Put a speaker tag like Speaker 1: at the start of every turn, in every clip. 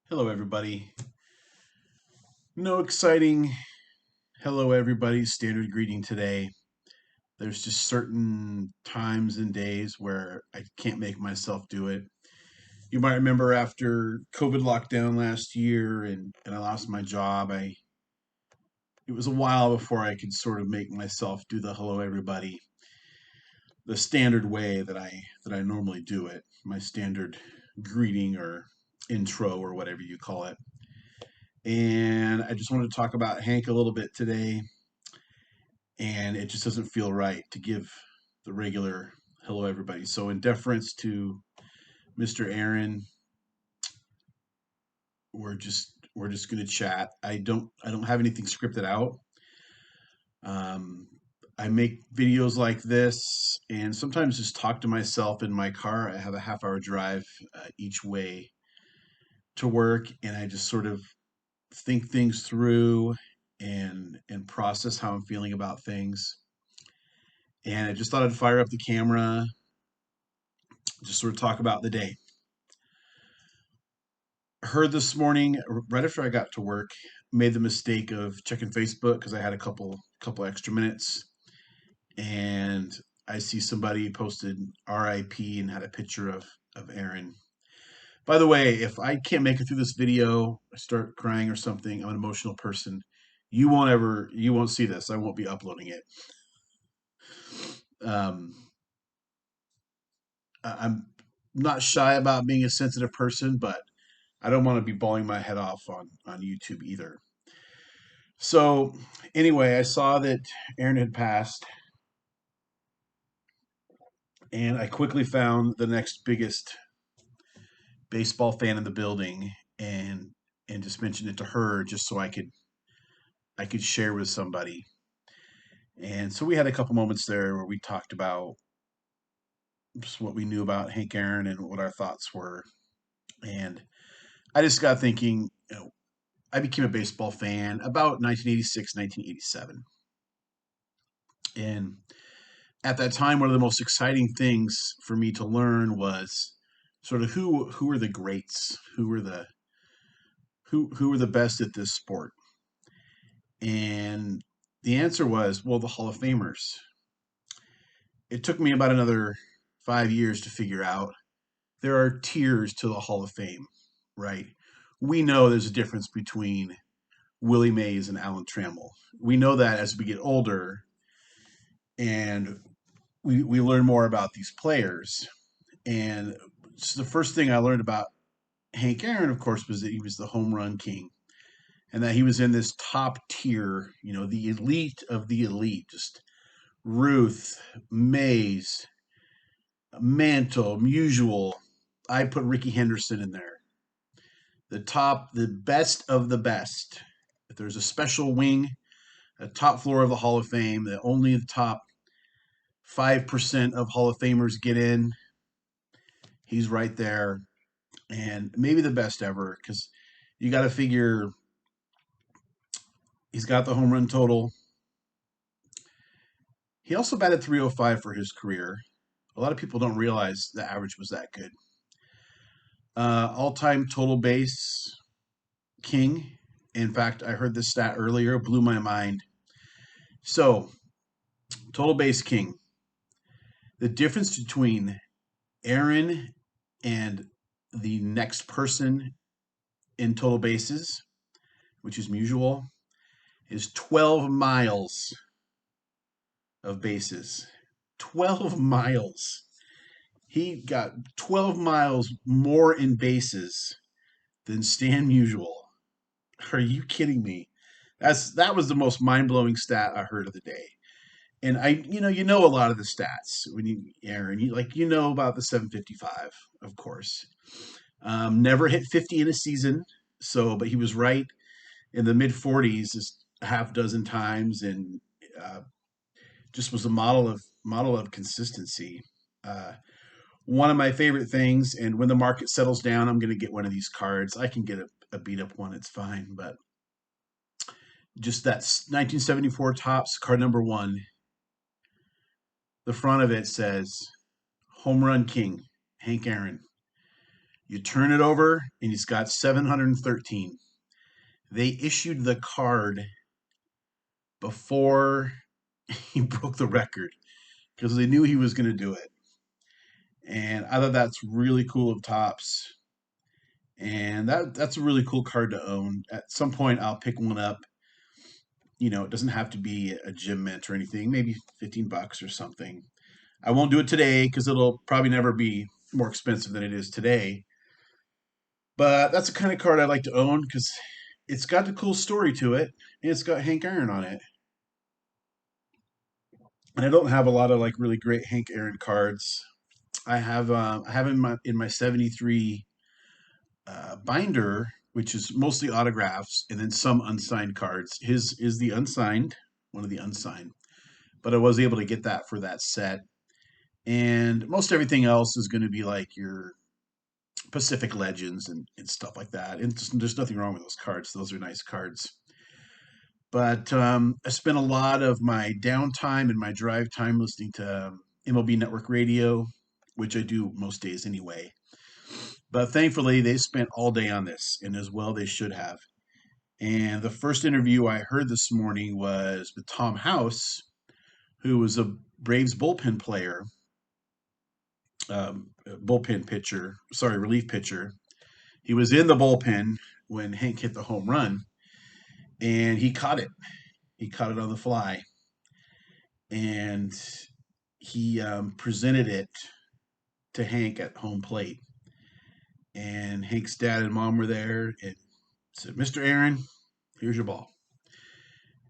Speaker 1: Hello, everybody. No exciting hello, everybody standard greeting today. There's just certain times and days where I can't make myself do it. You might remember after COVID lockdown last year and I lost my job, it was a while before I could sort of make myself do the hello, everybody, the standard way that I normally do it, my standard greeting or intro or whatever you call it. And I just wanted to talk about Hank a little bit today, and it just doesn't feel right to give the regular hello everybody. So in deference to Mr. Aaron, we're just going to chat. I don't have anything scripted out. Um, I make videos like this and sometimes just talk to myself in my car. I have a half-hour drive each way to work, and I just sort of think things through and process how I'm feeling about things. And I just thought I'd fire up the camera, just sort of talk about the day. Heard this morning, right after I got to work, made the mistake of checking Facebook because I had a couple extra minutes, and I see somebody posted RIP and had a picture of Aaron. By the way, if I can't make it through this video, I start crying or something, I'm an emotional person. You won't see this. I won't be uploading it. Um, I'm not shy about being a sensitive person, but I don't want to be bawling my head off on YouTube either. So anyway, I saw that Aaron had passed, and I quickly found the next biggest baseball fan in the building, and just mentioned it to her just so I could share with somebody. And so we had a couple moments there where we talked about just what we knew about Hank Aaron and what our thoughts were. And I just got thinking, I became a baseball fan about 1986, 1987. And at that time, one of the most exciting things for me to learn was sort of who were the greats, who were the best at this sport. And the answer was, well, the Hall of Famers. It took me about another 5 years to figure out there are tiers to the Hall of Fame, right? We know there's a difference between Willie Mays and Alan Trammell. We know that as we get older and we learn more about these players. And so the first thing I learned about Hank Aaron, of course, was that he was the home run king and that he was in this top tier, the elite of the elite. Just Ruth, Mays, Mantle, Musial. I put Ricky Henderson in there. The best of the best. If there's a special wing, a top floor of the Hall of Fame, that only the top 5% of Hall of Famers get in, he's right there. And maybe the best ever because you got to figure he's got the home run total. He also batted 305 for his career. A lot of people don't realize the average was that good. All-time total base king. In fact, I heard this stat earlier, blew my mind. So, total base king. The difference between Aaron and the next person in total bases, which is Musial, is 12 miles of bases. 12 miles. He got 12 miles more in bases than Stan Musial. Are you kidding me? That was the most mind-blowing stat I heard of the day. And you know a lot of the stats when Aaron, you know about the 755, of course. Never hit 50 in a season, but he was right in the mid 40s a half dozen times, and uh, just was a model of consistency. Uh, One of my favorite things, and when the market settles down, I'm going to get one of these cards. I can get a beat up one, it's fine, but just that 1974 tops card number one. The front of it says "Home Run King, Hank Aaron." You turn it over, and he's got 713. They issued the card before he broke the record because they knew he was going to do it. And I thought that's really cool of Topps. And that's a really cool card to own. At some point, I'll pick one up. It doesn't have to be a gym mint or anything. Maybe $15 or something. I won't do it today because it'll probably never be more expensive than it is today. But that's the kind of card I like to own because it's got a cool story to it, and it's got Hank Aaron on it. And I don't have a lot of like really great Hank Aaron cards. I have in my 73 binder, which is mostly autographs and then some unsigned cards. His is the unsigned, one of the unsigned, but I was able to get that for that set. And most everything else is going to be like your Pacific Legends and stuff like that. And there's nothing wrong with those cards. Those are nice cards. But I spent a lot of my downtime and my drive time listening to MLB Network Radio, which I do most days anyway. But thankfully, they spent all day on this, and as well they should have. And the first interview I heard this morning was with Tom House, who was a Braves bullpen player, bullpen pitcher, sorry, relief pitcher. He was in the bullpen when Hank hit the home run, and he caught it. He caught it on the fly, and he presented it to Hank at home plate. And Hank's dad and mom were there and said, "Mr. Aaron, here's your ball."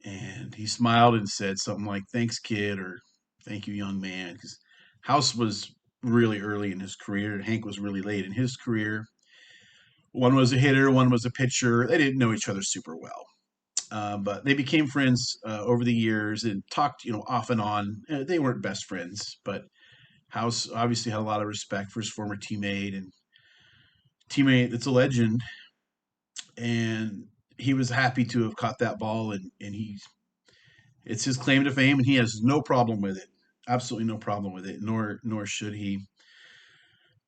Speaker 1: And he smiled and said something like, "Thanks, kid," or "Thank you, young man." Because House was really early in his career, and Hank was really late in his career. One was a hitter, one was a pitcher. They didn't know each other super well. But they became friends over the years and talked, off and on. They weren't best friends, but House obviously had a lot of respect for his former teammate that's a legend, and he was happy to have caught that ball, and it's his claim to fame, and he has no problem with it, absolutely no problem with it, nor should he.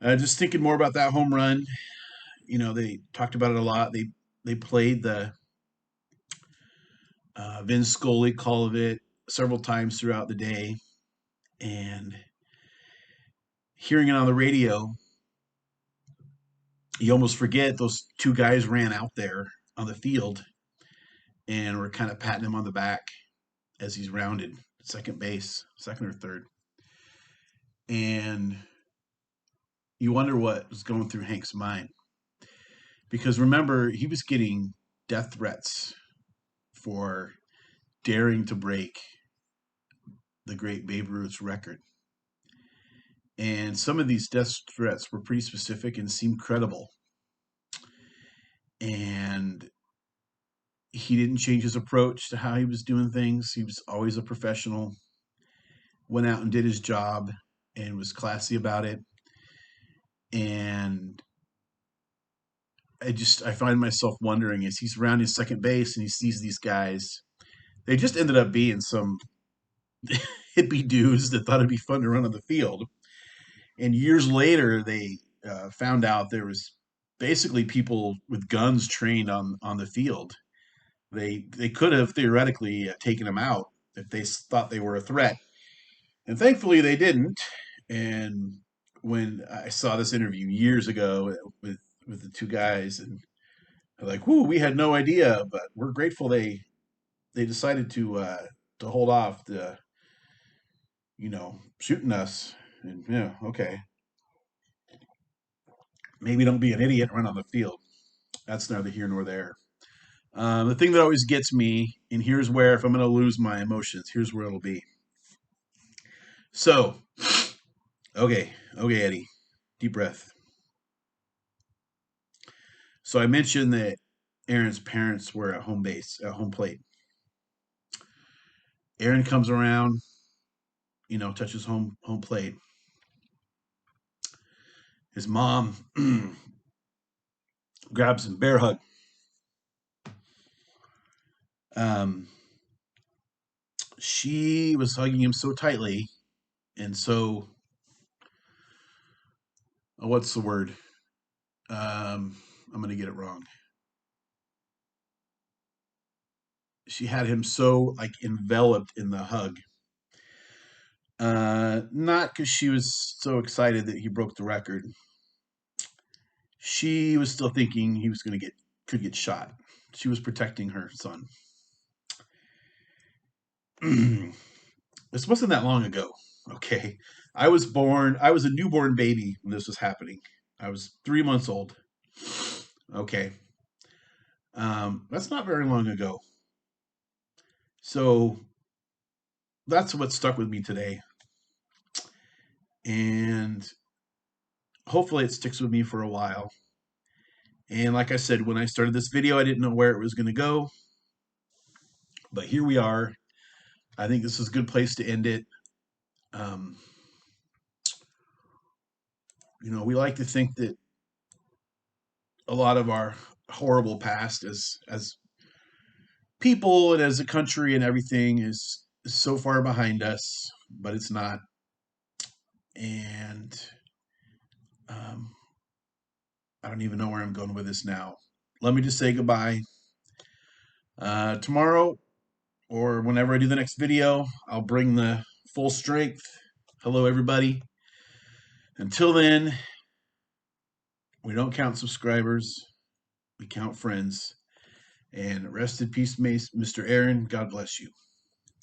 Speaker 1: Just thinking more about that home run, they talked about it a lot. They played the Vin Scully call of it several times throughout the day, and hearing it on the radio, you almost forget those two guys ran out there on the field and were kind of patting him on the back as he's rounded second base, second or third. And you wonder what was going through Hank's mind. Because remember, he was getting death threats for daring to break the great Babe Ruth's record. And some of these death threats were pretty specific and seemed credible. And he didn't change his approach to how he was doing things. He was always a professional, went out and did his job and was classy about it. And I find myself wondering as he's around his second base and he sees these guys, they just ended up being some hippie dudes that thought it'd be fun to run on the field. And years later, they found out there was basically people with guns trained on the field. They could have theoretically taken them out if they thought they were a threat, and thankfully they didn't. And when I saw this interview years ago with the two guys, and they're like, "Whoo, we had no idea, but we're grateful they decided to hold off the shooting us." And yeah, okay, maybe don't be an idiot and run on the field. That's neither here nor there. The thing that always gets me, and here's where, if I'm going to lose my emotions, here's where it'll be. So, okay, Eddie, deep breath. So I mentioned that Aaron's parents were at home plate. Aaron comes around, touches home plate. His mom grabs him, bear hug. Um, she was hugging him so tightly, and so what's the word? I'm going to get it wrong. She had him so like enveloped in the hug. Not because she was so excited that he broke the record. She was still thinking he was going to get could get shot. She was protecting her son. This wasn't that long ago. Okay, I was a newborn baby when this was happening. I was 3 months old. Okay, that's not very long ago. So that's what stuck with me today, and hopefully it sticks with me for a while. And like I said, when I started this video, I didn't know where it was going to go, but here we are. I think this is a good place to end it. Um, we like to think that a lot of our horrible past as people and as a country and everything is so far behind us, but it's not. And um, I don't even know where I'm going with this now. Let me just say goodbye. Tomorrow or whenever I do the next video, I'll bring the full strength. Hello, everybody. Until then, we don't count subscribers, we count friends. And rest in peace, Mr. Aaron. God bless you.